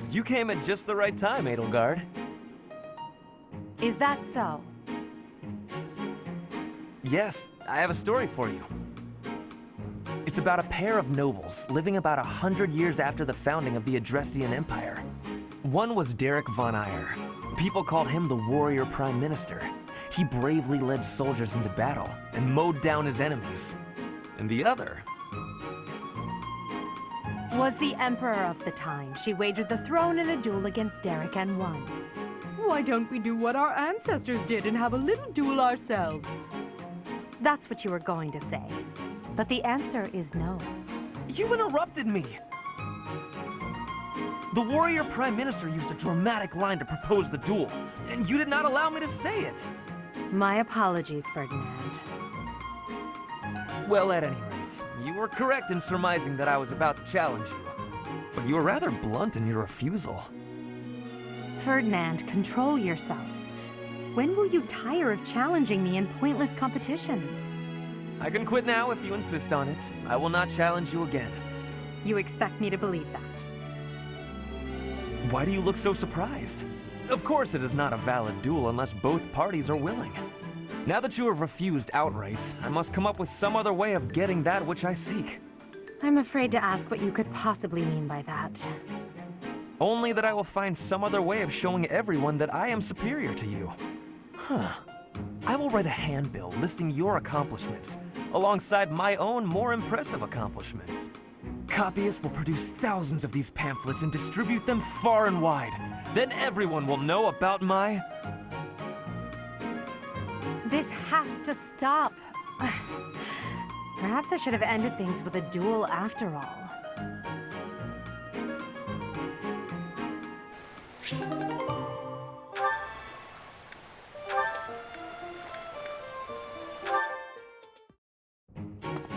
You came at just the right time, Edelgard. Is that so? Yes, I have a story for you. It's about a pair of nobles living about 100 years after the founding of the Adrestian Empire. One was Derek von Eyre. People called him the warrior prime minister. He bravely led soldiers into battle and mowed down his enemies. And the other Was the emperor of the time. She wagered the throne in a duel against Derek and won. Why don't we do what our ancestors did and have a little duel ourselves? That's what you were going to say. But the answer is no. You interrupted me! The warrior prime minister used a dramatic line to propose the duel, and you did not allow me to say it! My apologies, Ferdinand. Well, at any rate, you were correct in surmising that I was about to challenge you. But you were rather blunt in your refusal. Ferdinand, control yourself. When will you tire of challenging me in pointless competitions? I can quit now if you insist on it. I will not challenge you again. You expect me to believe that? Why do you look so surprised? Of course it is not a valid duel unless both parties are willing. Now that you have refused outright, I must come up with some other way of getting that which I seek. I'm afraid to ask what you could possibly mean by that. Only that I will find some other way of showing everyone that I am superior to you. I will write a handbill listing your accomplishments, alongside my own more impressive accomplishments. Copyists will produce thousands of these pamphlets and distribute them far and wide. Then everyone will know about my... This has to stop. Perhaps I should have ended things with a duel after all.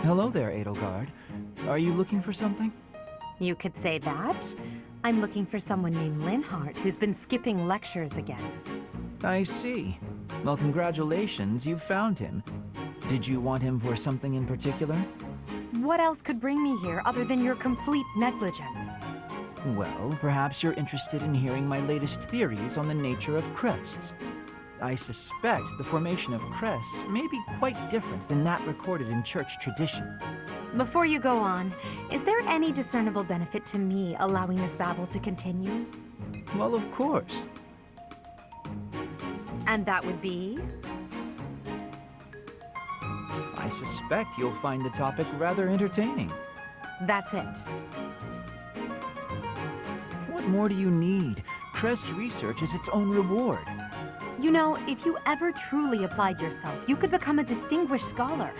Hello there, Edelgard. Are you looking for something? You could say that. I'm looking for someone named Linhart who's been skipping lectures again. I see. Well, congratulations, you found him. Did you want him for something in particular? What else could bring me here other than your complete negligence? Well, perhaps you're interested in hearing my latest theories on the nature of crests. I suspect the formation of crests may be quite different than that recorded in church tradition. Before you go on, is there any discernible benefit to me allowing this babble to continue? Well, of course. And that would be? I suspect you'll find the topic rather entertaining. That's it. What more do you need? Crest research is its own reward. You know, if you ever truly applied yourself, you could become a distinguished scholar.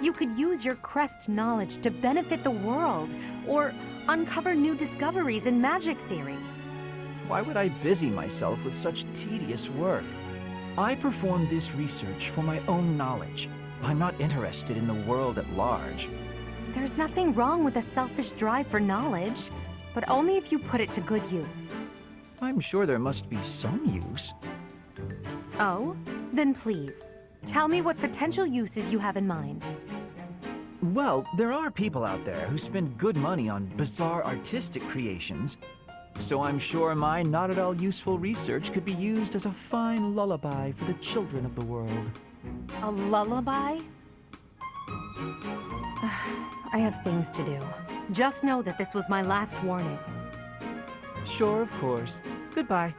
You could use your crest knowledge to benefit the world, or uncover new discoveries in magic theory. Why would I busy myself with such tedious work? I perform this research for my own knowledge. I'm not interested in the world at large. There's nothing wrong with a selfish drive for knowledge, but only if you put it to good use. I'm sure there must be some use. Oh? Then please, tell me what potential uses you have in mind. Well, there are people out there who spend good money on bizarre artistic creations, so I'm sure my not-at-all useful research could be used as a fine lullaby for the children of the world. A lullaby? I have things to do. Just know that this was my last warning. Sure, of course. Goodbye.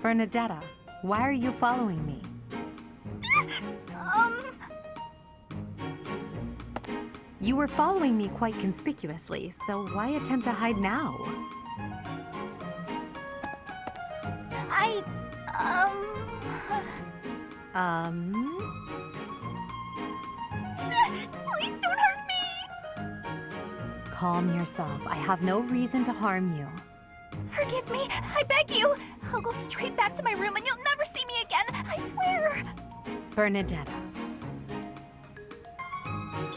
Bernadetta, why are you following me? You were following me quite conspicuously, so why attempt to hide now? Please don't hurt me! Calm yourself. I have no reason to harm you. Forgive me, I beg you! I'll go straight back to my room and you'll never see me again, I swear! Bernadetta.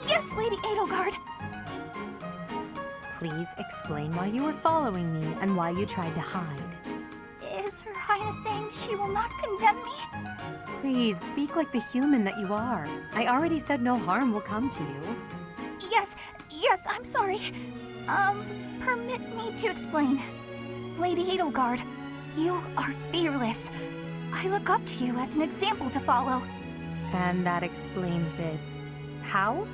Yes, Lady Edelgard. Please explain why you were following me and why you tried to hide. Is Her Highness saying she will not condemn me? Please, speak like the human that you are. I already said no harm will come to you. Yes, I'm sorry. Permit me to explain. Lady Edelgard, you are fearless. I look up to you as an example to follow. And that explains it. How?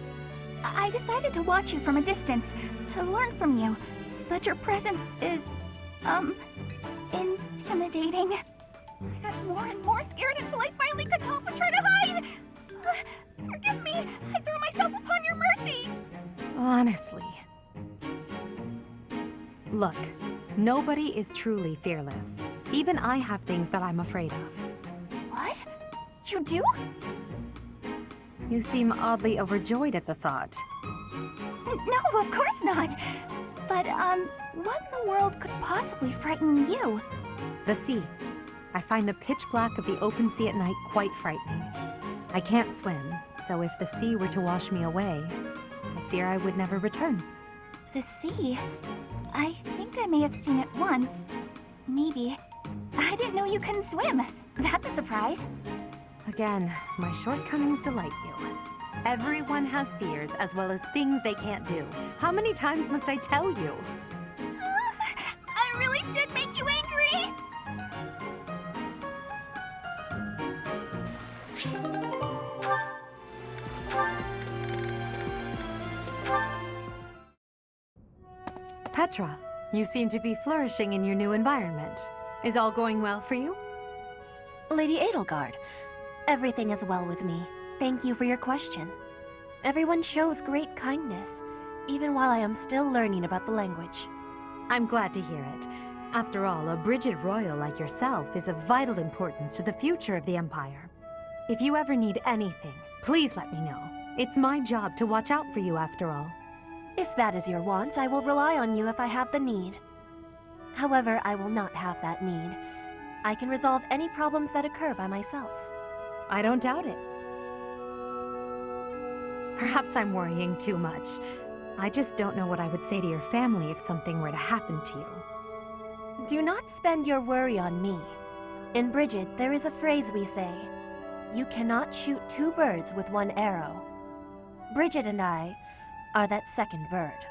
I decided to watch you from a distance, to learn from you. But your presence is, intimidating. I got more and more scared until I finally couldn't help but try to hide. Forgive me, I threw myself upon your mercy. Honestly. Look, nobody is truly fearless. Even I have things that I'm afraid of. What? You do? You seem oddly overjoyed at the thought. No, of course not. But, what in the world could possibly frighten you? The sea. I find the pitch black of the open sea at night quite frightening. I can't swim, so if the sea were to wash me away, I fear I would never return. The sea? I think I may have seen it once. Maybe. I didn't know you couldn't swim. That's a surprise. Again, my shortcomings delight you. Everyone has fears as well as things they can't do. How many times must I tell you? I really did make you angry! Petra, you seem to be flourishing in your new environment. Is all going well for you? Lady Edelgard, everything is well with me. Thank you for your question. Everyone shows great kindness, even while I am still learning about the language. I'm glad to hear it. After all, a Brigid royal like yourself is of vital importance to the future of the Empire. If you ever need anything, please let me know. It's my job to watch out for you after all. If that is your want, I will rely on you if I have the need. However, I will not have that need. I can resolve any problems that occur by myself. I don't doubt it. Perhaps I'm worrying too much. I just don't know what I would say to your family if something were to happen to you. Do not spend your worry on me. In Brigid, there is a phrase we say. You cannot shoot two birds with one arrow. Brigid and I are that second bird.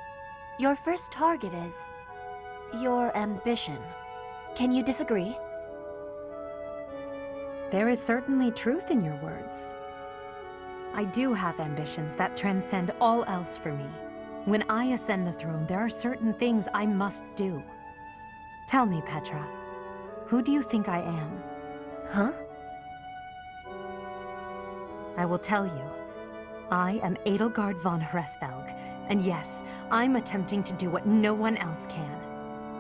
Your first target is your ambition. Can you disagree? There is certainly truth in your words. I do have ambitions that transcend all else for me. When I ascend the throne, there are certain things I must do. Tell me, Petra, who do you think I am? Huh? I will tell you. I am Edelgard von 흐레스벨그, and yes, I'm attempting to do what no one else can.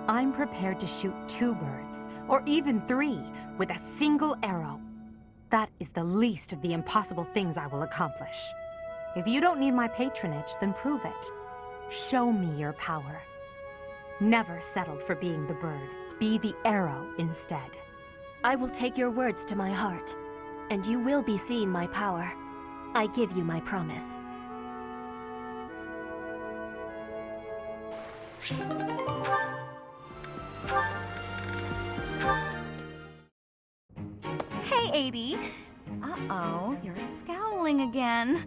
I'm prepared to shoot 2 birds, or even 3, with a single arrow. That is the least of the impossible things I will accomplish. If you don't need my patronage, then prove it. Show me your power. Never settle for being the bird. Be the arrow instead. I will take your words to my heart, and you will be seeing my power. I give you my promise. Hey, Adie. Uh-oh, you're scowling again.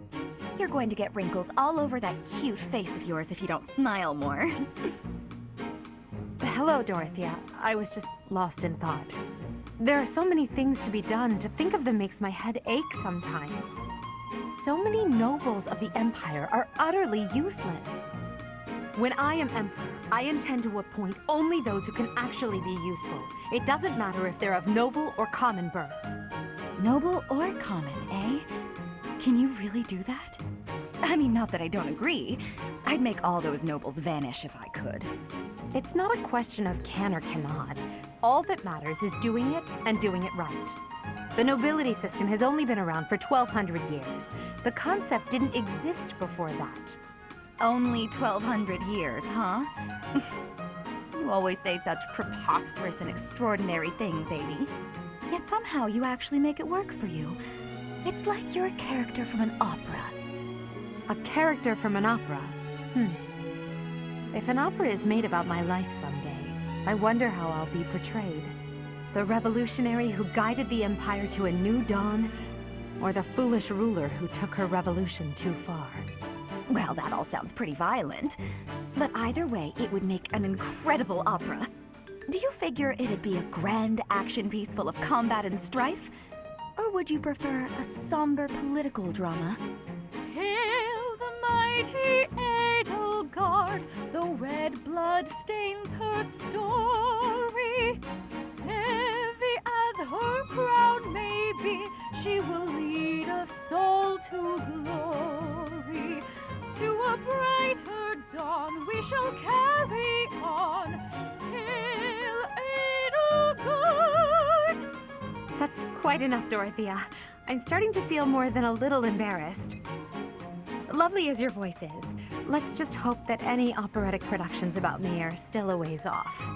You're going to get wrinkles all over that cute face of yours if you don't smile more. Hello, Dorothea. I was just lost in thought. There are so many things to be done. To think of them makes my head ache sometimes. So many nobles of the Empire are utterly useless. When I am Emperor, I intend to appoint only those who can actually be useful. It doesn't matter if they're of noble or common birth. Noble or common, eh? Can you really do that? I mean, not that I don't agree. I'd make all those nobles vanish if I could. It's not a question of can or cannot. All that matters is doing it and doing it right. The nobility system has only been around for 1,200 years. The concept didn't exist before that. Only 1,200 years, huh? You You always say such preposterous and extraordinary things, Amy. Yet somehow you actually make it work for you. It's like you're a character from an opera. A character from an opera? If an opera is made about my life someday, I wonder how I'll be portrayed. The revolutionary who guided the empire to a new dawn, or the foolish ruler who took her revolution too far? Well, that all sounds pretty violent. But either way, it would make an incredible opera. Do you figure it'd be a grand action piece full of combat and strife? Or would you prefer a somber political drama? Hail the mighty Edelgard, though red blood stains her story. Heavy as her crown may be, she will lead us all to glory. To a brighter dawn we shall carry on. Hail Edelgard! That's quite enough, Dorothea. I'm starting to feel more than a little embarrassed. Lovely as your voice is, let's just hope that any operatic productions about me are still a ways off.